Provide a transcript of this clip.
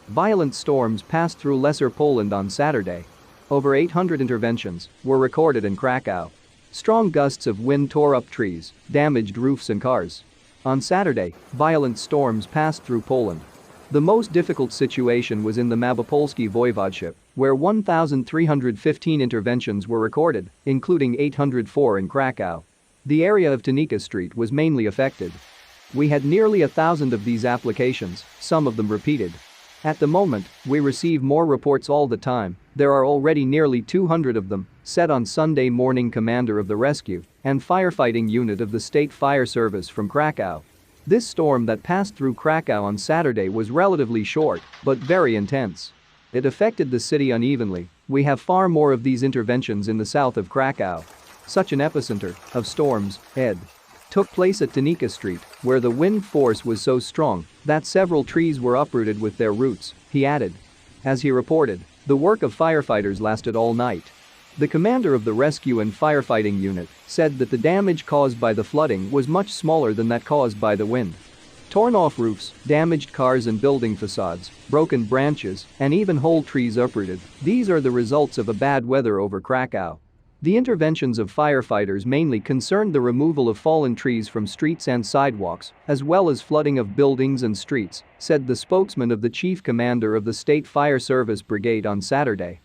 Violent storms passed through Lesser Poland on Saturday. Over 800 interventions were recorded in Krakow. Strong gusts of wind tore up trees, damaged roofs and cars. On Saturday, violent storms passed through Poland. The most difficult situation was in the Małopolskie Voivodeship, where 1,315 interventions were recorded, including 804 in Krakow. The area of Tanika Street was mainly affected. We had nearly 1,000 of these applications, some of them repeated. At the moment, we receive more reports all the time. There are already nearly 200 of them, said on Sunday morning commander of the rescue and firefighting unit of the State Fire Service from Krakow. This storm that passed through Krakow on Saturday was relatively short, but very intense. It affected the city unevenly. We have far more of these interventions in the south of Krakow. Such an epicenter of storms, Ed. Took place at Tanika Street, where the wind force was so strong that several trees were uprooted with their roots, he added. As he reported, the work of firefighters lasted all night. The commander of the rescue and firefighting unit said that the damage caused by the flooding was much smaller than that caused by the wind. Torn off roofs, damaged cars and building facades, broken branches, and even whole trees uprooted. These are the results of a bad weather over Krakow. The interventions of firefighters mainly concerned the removal of fallen trees from streets and sidewalks, as well as flooding of buildings and streets, said the spokesman of the chief commander of the State Fire Service Brigade on Saturday.